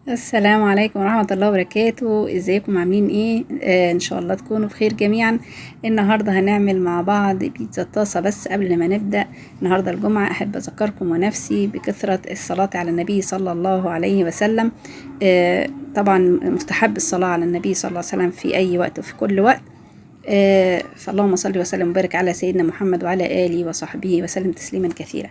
السلام عليكم ورحمة الله وبركاته. ازيكم عاملين ايه؟ ان شاء الله تكونوا بخير جميعا. النهاردة هنعمل مع بعض بيتزا طاسة. بس قبل ما نبدأ، النهاردة الجمعة، احب اذكركم ونفسي بكثرة الصلاة على النبي صلى الله عليه وسلم. طبعا مستحب الصلاة على النبي صلى الله عليه وسلم في اي وقت وفي كل وقت. فاللهم صل وسلم وبارك على سيدنا محمد وعلى آله وصحبه وسلم تسليما كثيرا.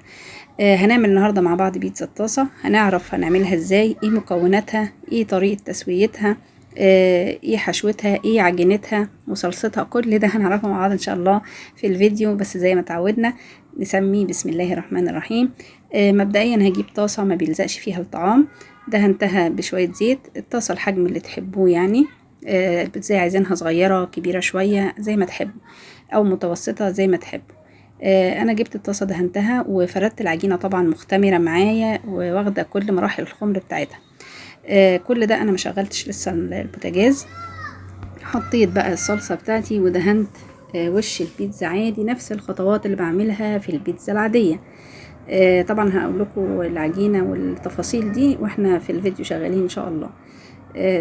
هنعمل النهاردة مع بعض بيتزا الطاسة. هنعرف هنعملها ازاي، ايه مكوناتها، ايه طريقة تسويتها، ايه حشوتها، ايه عجينتها وصلصتها. كل ده هنعرفه مع بعض ان شاء الله في الفيديو. بس زي ما تعودنا نسمي بسم الله الرحمن الرحيم. مبدئيا هجيب طاسة ما بيلزقش فيها الطعام، دهنتها بشوية زيت. الطاسة الحجم اللي تحبوه يعني، البيتزا عايزينها صغيرة كبيرة شوية زي ما تحبوا، او متوسطة زي ما تحبوا. انا جبت الطاسه دهنتها وفردت العجينه طبعا مختمره معايا وواخده كل مراحل الخمر بتاعتها. كل ده انا ما شغلتش لسه البوتاجاز. حطيت بقى الصلصه بتاعتي ودهنت وش البيتزا عادي، نفس الخطوات اللي بعملها في البيتزا العاديه. طبعا هقول لكم العجينه والتفاصيل دي واحنا في الفيديو شغالين ان شاء الله.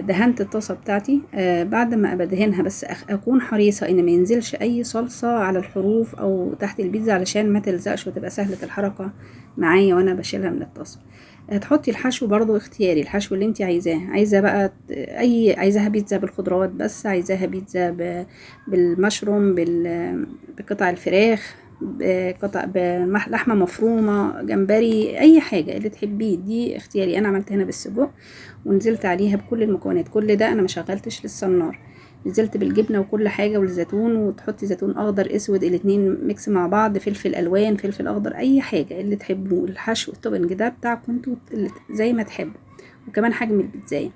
دهنت الطاسه بتاعتي. بعد ما بدهنها بس اكون حريصه ان ما ينزلش اي صلصه على الحروف او تحت البيتزا علشان ما تلزقش وتبقى سهله الحركه معايا وانا بشيلها من الطاسه. هتحطي الحشو برضو اختياري، الحشو اللي انت عايزاه. عايزه بقى عايزاها بيتزا بالخضروات بس، عايزاها بيتزا بالمشروم، بقطع الفراخ، بقطع بلحمه مفرومه، جمبري، اي حاجه اللي تحبيه دي اختياري. انا عملت هنا بالسجق ونزلت عليها بكل المكونات. كل ده انا ما شغلتش لسه النار، نزلت بالجبنه وكل حاجه والزيتون. وتحطي زيتون اخضر اسود الاتنين ميكس مع بعض، فلفل الوان، فلفل اخضر، اي حاجه اللي تحبوه. الحشو التوبنج ده بتاعكم انتوا زي ما تحبوا، وكمان حجم البيتزايه.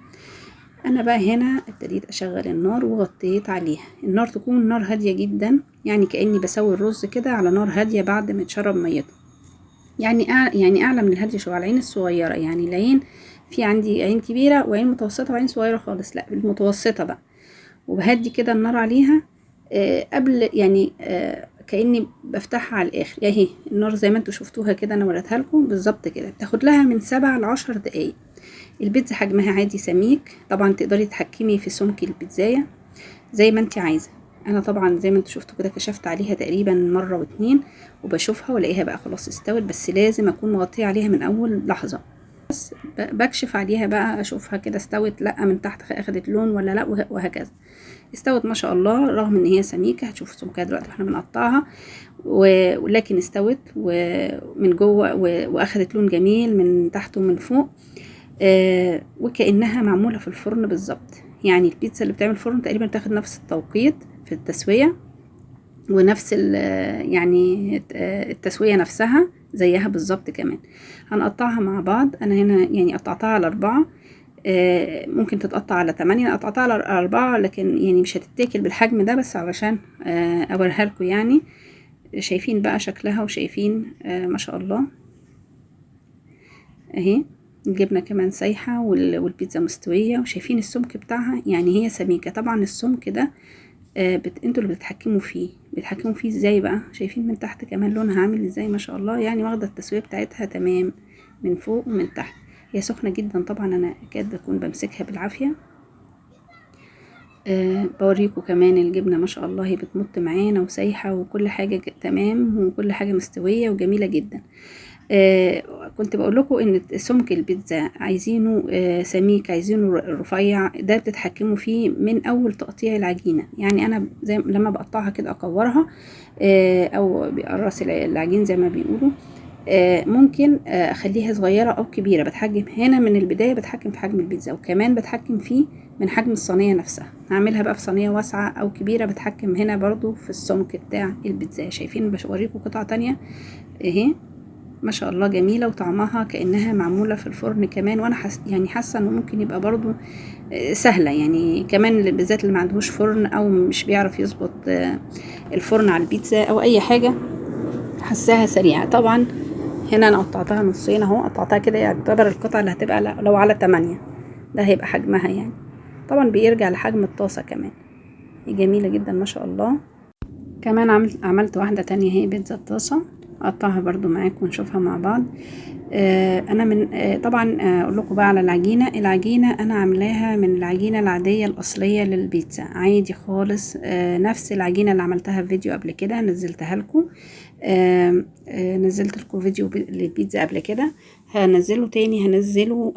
انا بقى هنا ابتديت اشغل النار وغطيت عليها. النار تكون نار هاديه جدا، يعني كاني بسوي الرز كده على نار هاديه بعد ما يتشرب ميته. يعني اعلى من الهاديه شويه، على العين الصغيره. يعني العين، في عندي عين كبيره وعين متوسطه وعين صغيره خالص، لا المتوسطه بقى. وبهدي كده النار عليها قبل يعني كاني بفتحها على الاخر. اهي النار زي ما انتوا شفتوها كده، انا وريتها لكم بالظبط كده. بتاخد لها من 7 ل10 دقايق. البيتزا حجمها عادي سميك، طبعا تقدري تحكمي في سمك البيتزايه زي ما انت عايزه. انا طبعا زي ما انتوا شفتوا كده كشفت عليها تقريبا مره واتنين، وبشوفها والاقيها بقى خلاص استوت. بس لازم اكون مغطيه عليها من اول لحظه. بكشف عليها بقى اشوفها كده استوت، لا من تحت اخدت لون ولا لا، وهكذا. استوت ما شاء الله، رغم ان هي سميكه. هتشوفوا سمكها دلوقتي واحنا بنقطعها، ولكن استوت ومن جوه واخدت لون جميل من تحت ومن فوق. وكأنها معمولة في الفرن بالظبط. يعني البيتزا اللي بتعمل فرن تقريبا تاخد نفس التوقيت في التسوية، ونفس يعني التسوية نفسها زيها بالظبط كمان. هنقطعها مع بعض. انا هنا يعني قطعتها على 4، ممكن تتقطع على 8. انا قطعتها على 4 لكن يعني مش هتتاكل بالحجم ده، بس علشان اوريها لكم يعني. شايفين بقى شكلها وشايفين ما شاء الله اهي. الجبنة كمان سايحة والبيتزا مستوية، وشايفين السمك بتاعها. يعني هي سميكة طبعا. السمك ده انتوا اللي بتتحكموا فيه ازاي بقى. شايفين من تحت كمان لونها عامل ازاي ما شاء الله. يعني واخدة التسوية بتاعتها تمام من فوق ومن تحت. هي سخنة جدا طبعا، انا اكاد اكون بمسكها بالعافية. بوريكم كمان الجبنة ما شاء الله، هي بتمط معانا وسايحة وكل حاجة تمام، وكل حاجة مستوية وجميلة جدا. كنت بقول لكم ان سمك البيتزا عايزينه سميك، عايزينه رفيع. ده بتتحكموا فيه من اول تقطيع العجينه. يعني انا زي لما بقطعها كده اكورها او بقرص العجين زي ما بيقولوا. ممكن اخليها صغيره او كبيره. بتحكم هنا من البدايه، بتحكم في حجم البيتزا، وكمان بتحكم فيه من حجم الصينيه نفسها. هعملها بقى في صينيه واسعه او كبيره. بتحكم هنا برضو في السمك بتاع البيتزا. شايفين؟ بوريكم قطعه تانية اهي ما شاء الله جميلة، وطعمها كأنها معمولة في الفرن كمان. وانا يعني حاسة انه ممكن يبقى برضو سهلة. يعني كمان بالذات اللي ما عندهوش فرن او مش بيعرف يظبط الفرن على البيتزا او اي حاجة، حساها سريعة. طبعا هنا انا قطعتها نصين اهو، قطعتها كده يعتبر القطعة اللي هتبقى لو على 8 ده هيبقى حجمها يعني. طبعا بيرجع لحجم الطاسة كمان. جميلة جدا ما شاء الله. كمان عملت واحدة تانية، هي بيتزا الطاسة. اقطعها برضو معاكم ونشوفها مع بعض. انا من طبعا اقول لكم بقى على العجينه انا عاملاها من العجينه العاديه الاصليه للبيتزا عادي خالص. نفس العجينه اللي عملتها في فيديو قبل كده نزلتها لكم. نزلت لكم فيديو للبيتزا قبل كده، هنزله تاني.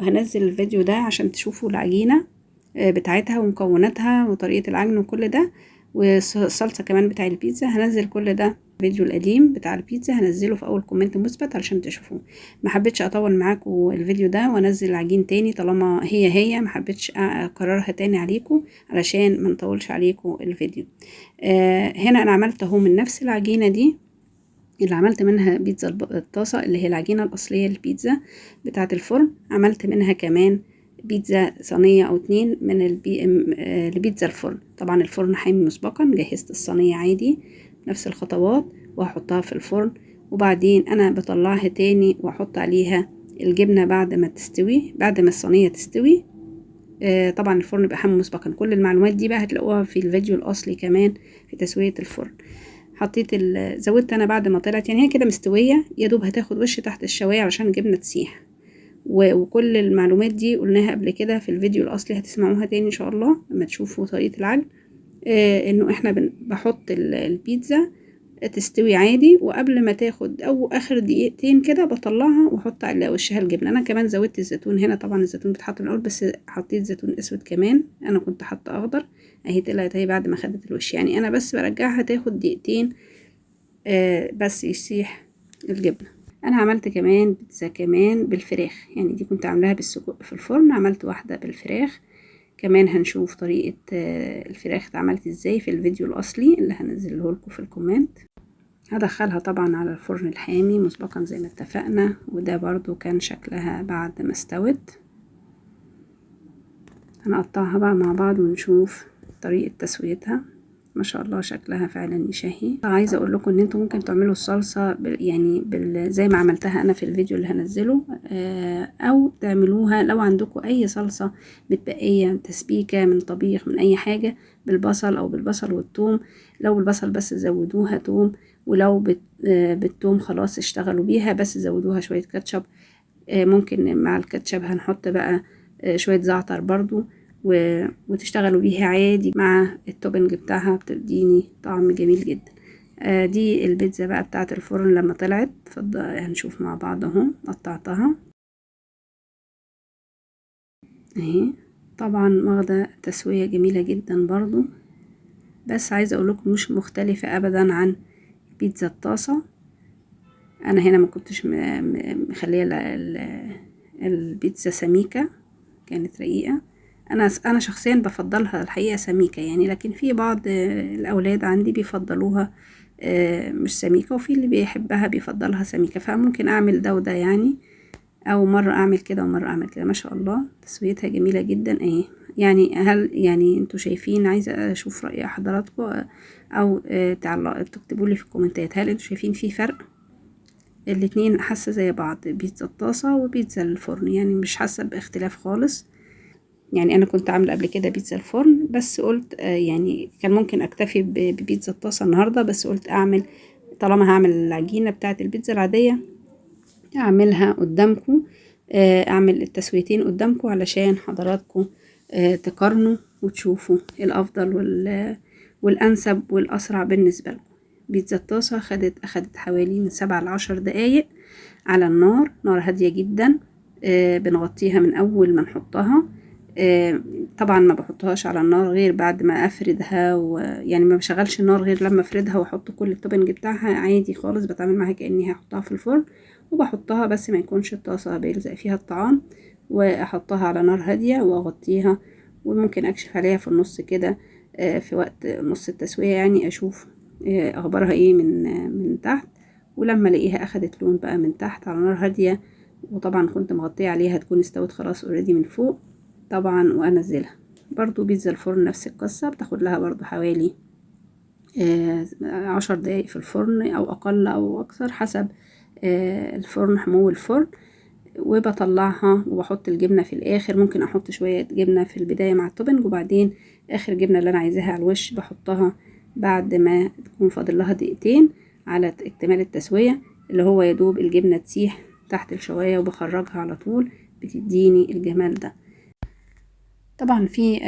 هنزل الفيديو ده عشان تشوفوا العجينه بتاعتها ومكوناتها وطريقه العجن وكل ده، والصلصه كمان بتاع البيتزا. هنزل كل ده الفيديو القديم بتاع البيتزا هنزله في اول كومنت مثبت علشان تشوفوه. ما حبيتش اطول معاكم الفيديو ده وانزل العجين تاني طالما هي ما حبيتش اكررها تاني عليكم علشان ما نطولش عليكم الفيديو. هنا انا عملت اهو من نفس العجينه دي اللي عملت منها بيتزا الطاسه اللي هي العجينه الاصليه للبيتزا بتاعه الفرن. عملت منها كمان بيتزا صينيه او 2 من لبيتزا الفرن. طبعا الفرن حامي مسبقا، جهزت الصينيه عادي نفس الخطوات وهحطها في الفرن، وبعدين انا بطلعها تاني واحط عليها الجبنه بعد ما تستوي، بعد ما الصينيه تستوي. طبعا الفرن بيبقى حامي مسبقا. كل المعلومات دي بقى هتلاقوها في الفيديو الاصلي كمان في تسويه الفرن. حطيت زودت انا بعد ما طلعت يعني هي كده مستويه يا دوب هتاخد وش تحت الشوايه علشان الجبنه تسيح. وكل المعلومات دي قلناها قبل كده في الفيديو الاصلي، هتسمعوها تاني ان شاء الله لما تشوفوا طريقه العجن. انه احنا بحط البيتزا تستوي عادي، وقبل ما تاخد او اخر دقيقتين كده بطلعها واحط على وشها الجبنه. انا كمان زودت الزيتون هنا، طبعا الزيتون بيتحط من الاول بس حطيت زيتون اسود كمان، انا كنت حاطه اخضر. اهي طلعت اهي بعد ما خدت الوش. يعني انا بس برجعها تاخد دقيقتين بس يسيح الجبنه. انا عملت كمان بيتزا كمان بالفراخ، يعني دي كنت عاملاها بالسجق في الفرن، عملت واحده بالفراخ كمان. هنشوف طريقه الفراخ اتعملت ازاي في الفيديو الاصلي اللي هنزله لكم في الكومنت. هدخلها طبعا على الفرن الحامي مسبقا زي ما اتفقنا، وده برضو كان شكلها بعد ما استوت. هنقطعها بقى مع بعض ونشوف طريقة تسويتها. ما شاء الله شكلها فعلا يشهي. عايزه اقول لكم ان انتم ممكن تعملوا الصلصه زي ما عملتها انا في الفيديو اللي هنزله، او تعملوها لو عندكم اي صلصه متبقيه تسبيكه من طبيخ من اي حاجه بالبصل او بالبصل والثوم. لو بالبصل بس زودوها توم، ولو بالثوم خلاص اشتغلوا بيها بس زودوها شويه كاتشب. ممكن مع الكاتشب هنحط بقى شويه زعتر برضو وتشتغلوا بيها عادي مع التوبنج بتاعها، بتديني طعم جميل جدا. دي البيتزا بقى بتاعت الفرن لما طلعت. هنشوف مع بعض اهو. قطعتها اهي، طبعا واخده تسويه جميله جدا برضو، بس عايزه اقول لكم مش مختلفه ابدا عن بيتزا الطاسه. انا هنا ما كنتش مخليه البيتزا سميكه، كانت رقيقه. انا شخصيا بفضلها الحقيقه سميكه يعني، لكن في بعض الاولاد عندي بيفضلوها مش سميكه، وفي اللي بيحبها بيفضلها سميكه، فممكن اعمل ده وده يعني، او مره اعمل كده ومره اعمل كده. ما شاء الله تسويتها جميله جدا اهي. يعني هل يعني انتوا شايفين؟ عايزه اشوف راي حضراتكم، او تكتبوا لي في الكومنتات هل انتوا شايفين في فرق؟ الاتنين حاسه زي بعض، بيتزا الطاسه وبيتزا الفرن، يعني مش حاسه باختلاف خالص. يعني انا كنت عامله قبل كده بيتزا الفرن بس قلت يعني كان ممكن اكتفي ببيتزا الطاسه النهارده، بس قلت اعمل طالما هعمل العجينه بتاعه البيتزا العاديه اعملها قدامكم، اعمل التسويتين قدامكم علشان حضراتكم تقارنوا وتشوفوا الافضل والانسب والاسرع بالنسبه لكم. بيتزا الطاسه اخدت حوالي من 7 ل10 دقايق على نار هاديه جدا. بنغطيها من اول ما نحطها. طبعا ما بحطهاش على النار غير بعد ما افردها، ويعني ما بشغلش النار غير لما افردها واحط كل التوبنج بتاعها عادي خالص. بتعامل معاها كاني هحطها في الفرن، وبحطها بس ما يكونش الطاسه بيلزق فيها الطعام، واحطها على نار هاديه واغطيها. وممكن اكشف عليها في النص كده في وقت نص التسويه، يعني اشوف اخبارها ايه من تحت. ولما الاقيها اخدت لون بقى من تحت على نار هاديه، وطبعا كنت مغطيه عليها تكون استوت خلاص اوريدي من فوق طبعا، وانزلها. برضو بيتزا الفرن نفس القصة، بتاخد لها برضو حوالي 10 دقايق في الفرن او اقل او اكثر حسب الفرن، حمو الفرن. وبطلعها وبحط الجبنة في الاخر. ممكن احط شوية جبنة في البداية مع التوبنج، وبعدين اخر جبنة اللي انا عايزاها على الوش بحطها بعد ما تكون فاضل لها دقيقتين على اكتمال التسوية. اللي هو يدوب الجبنة تسيح تحت الشواية وبخرجها على طول، بتديني الجمال ده. طبعا في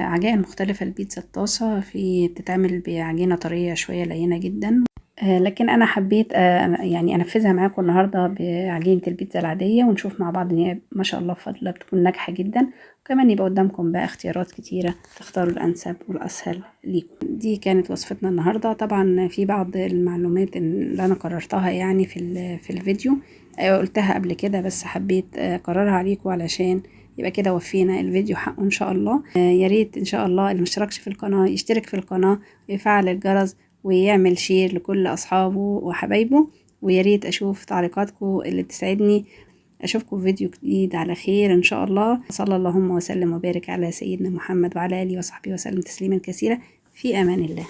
عجائن مختلفة لبيتزا الطاسة، في بتتعمل بعجينة طرية شوية لينة جدا، لكن انا حبيت يعني انفذها معاكم النهارده بعجينه البيتزا العاديه، ونشوف مع بعض ان هي ما شاء الله بفضل الله بتكون ناجحه جدا، وكمان يبقى قدامكم بقى اختيارات كتيره تختاروا الانسب والاسهل ليكم. دي كانت وصفتنا النهارده. طبعا في بعض المعلومات اللي انا قررتها يعني في الفيديو قلتها قبل كده، بس حبيت اكررها عليكم علشان يبقى كده وفينا الفيديو حقه ان شاء الله. يا ريت ان شاء الله اللي مشتركش في القناه يشترك في القناه ويفعل الجرس ويعمل شير لكل أصحابه وحبايبه، ويا ريت أشوف تعليقاتكم اللي بتسعدني. أشوفكم في فيديو جديد على خير إن شاء الله. صلى اللهم وسلم وبارك على سيدنا محمد وعلى آله وصحبه وسلم تسليما كثيرا. في أمان الله.